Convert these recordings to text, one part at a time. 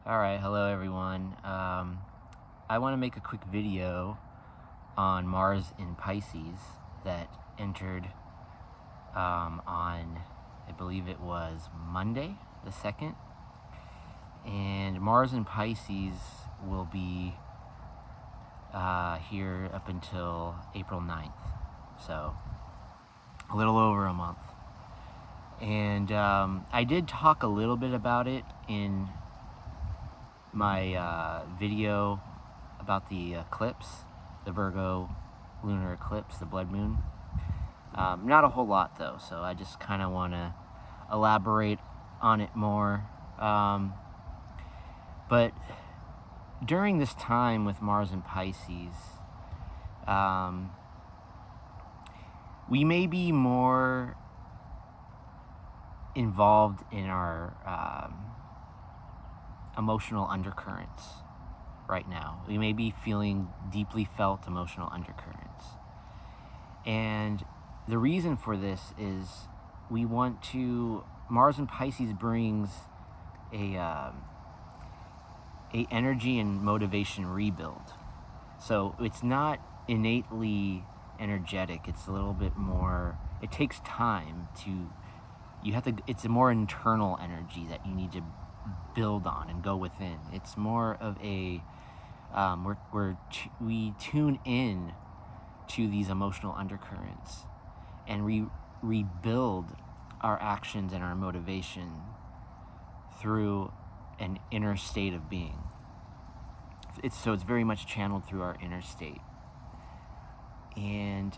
Alright, hello everyone. I want to make a quick video on Mars in Pisces that entered on, I believe it was Monday the 2nd. And Mars in Pisces will be here up until April 9th. So, a little over a month. And I did talk a little bit about it in my video about the eclipse, the Virgo lunar eclipse, the blood moon. Not a whole lot though, so I just kind of want to elaborate on it more. But during this time with Mars and Pisces, we may be more involved in our emotional undercurrents right now. We may be feeling deeply felt emotional undercurrents. And the reason for this is Mars and Pisces brings a energy and motivation rebuild. So it's not innately energetic. It's a little bit more, it takes time it's a more internal energy that you need to build on and go within. It's more of a we tune in to these emotional undercurrents and rebuild our actions and our motivation through an inner state of being. It's very much channeled through our inner state. And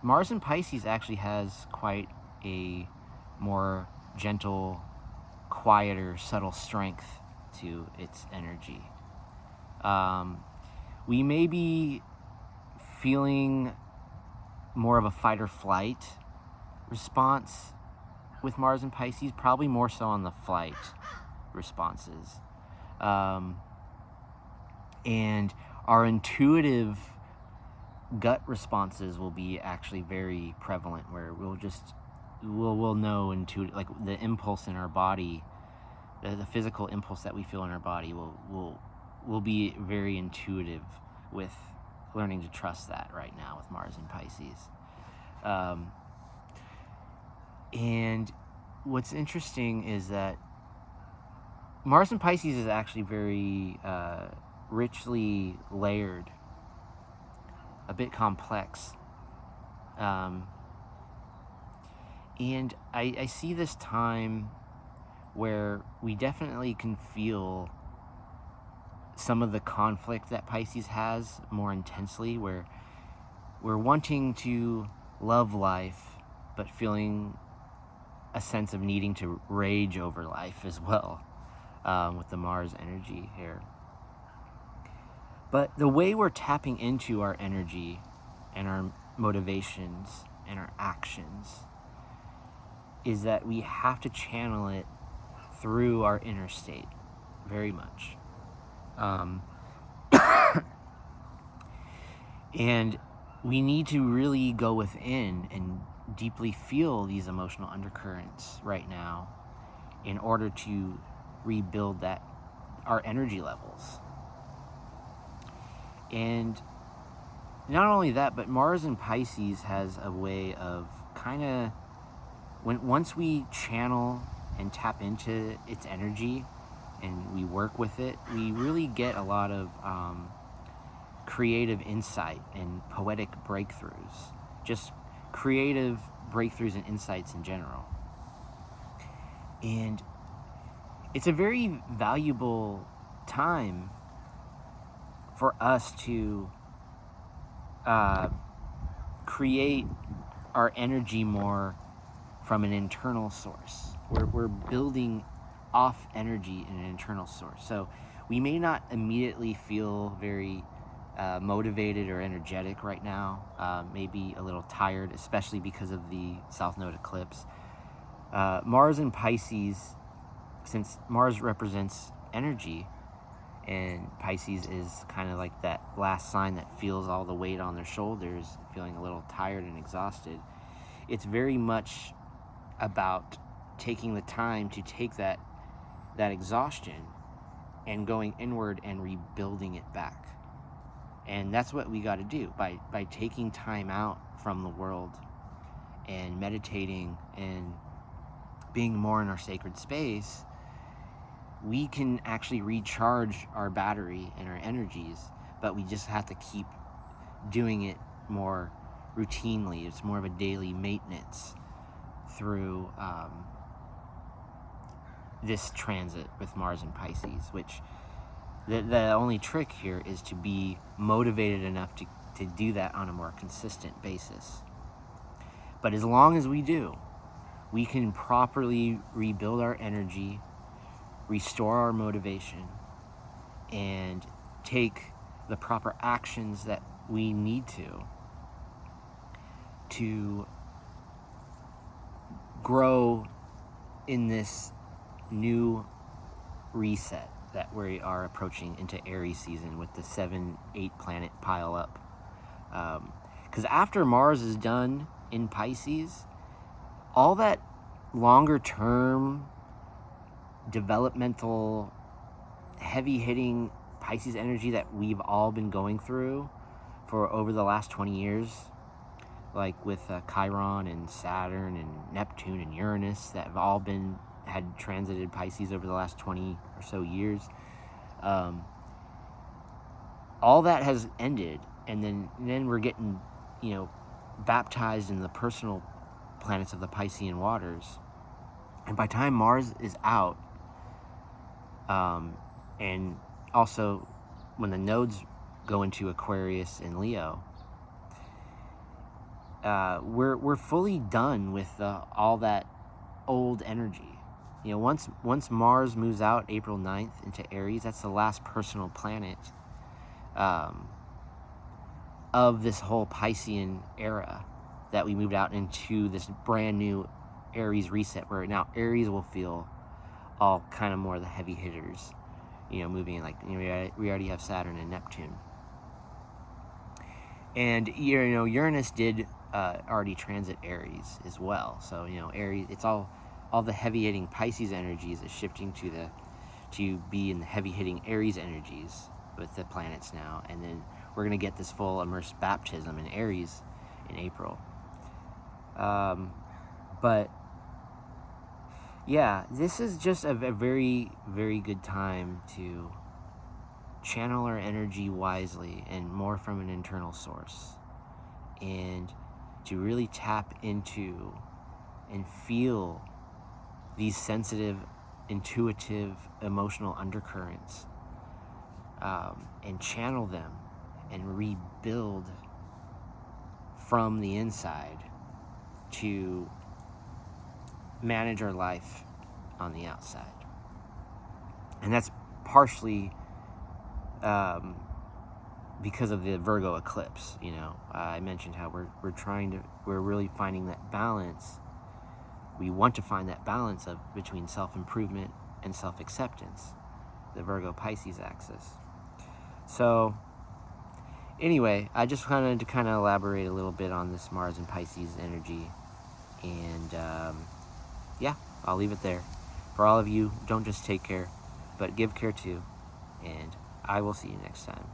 Mars in Pisces actually has quite a more gentle, quieter, subtle strength to its energy. We may be feeling more of a fight or flight response with Mars and Pisces, probably more so on the flight responses. And our intuitive gut responses will be actually very prevalent, where we'll know intuitive, like the impulse in our body, the physical impulse that we feel in our body will be very intuitive, with learning to trust that right now with Mars and Pisces. And what's interesting is that Mars and Pisces is actually very richly layered, a bit complex. And I see this time where we definitely can feel some of the conflict that Pisces has more intensely, where we're wanting to love life, but feeling a sense of needing to rage over life as well, with the Mars energy here. But the way we're tapping into our energy and our motivations and our actions is that we have to channel it through our inner state, very much. And we need to really go within and deeply feel these emotional undercurrents right now in order to rebuild our energy levels. And not only that, but Mars in Pisces has a way of once we channel and tap into its energy and we work with it, we really get a lot of creative insight and poetic breakthroughs, just creative breakthroughs and insights in general. And it's a very valuable time for us to create our energy more from an internal source. We're building off energy in an internal source. So we may not immediately feel very motivated or energetic right now, maybe a little tired, especially because of the South Node eclipse. Mars in Pisces, since Mars represents energy, and Pisces is kind of like that last sign that feels all the weight on their shoulders, feeling a little tired and exhausted. It's very much about taking the time to take that exhaustion and going inward and rebuilding it back. And that's what we got to do by taking time out from the world and meditating and being more in our sacred space. We can actually recharge our battery and our energies, but we just have to keep doing it more routinely. It's more of a daily maintenance through this transit with Mars and Pisces, which the only trick here is to be motivated enough to do that on a more consistent basis. But as long as we do, we can properly rebuild our energy, restore our motivation, and take the proper actions that we need to grow in this new reset that we are approaching into Aries season with the 7-8 planet pile up. Because after Mars is done in Pisces, all that longer term developmental heavy hitting Pisces energy that we've all been going through for over the last 20 years, like with Chiron and Saturn and Neptune and Uranus that have all had transited Pisces over the last 20 or so years. All that has ended, and then we're getting, baptized in the personal planets of the Piscean waters. And by the time Mars is out, and also when the nodes go into Aquarius and Leo, we're fully done with all that old energy. Once Mars moves out April 9th into Aries, that's the last personal planet of this whole Piscean era that we moved out into this brand new Aries reset, where now Aries will feel all kind of more the heavy hitters, moving in, we already have Saturn and Neptune. And, Uranus did already transit Aries as well. So, Aries, it's all the heavy hitting Pisces energies is shifting to be in the heavy hitting Aries energies with the planets now. And then we're going to get this full immersed baptism in Aries in April. But yeah, this is just a very, very good time to channel our energy wisely and more from an internal source, and to really tap into and feel these sensitive, intuitive, emotional undercurrents, and channel them and rebuild from the inside to manage our life on the outside. And that's partially because of the Virgo eclipse. I mentioned how we're really finding that balance. We want to find that balance between self-improvement and self-acceptance, the Virgo Pisces axis. So anyway, I just wanted to elaborate a little bit on this Mars and Pisces energy. And yeah, I'll leave it there. For all of you, don't just take care, but give care too. And I will see you next time.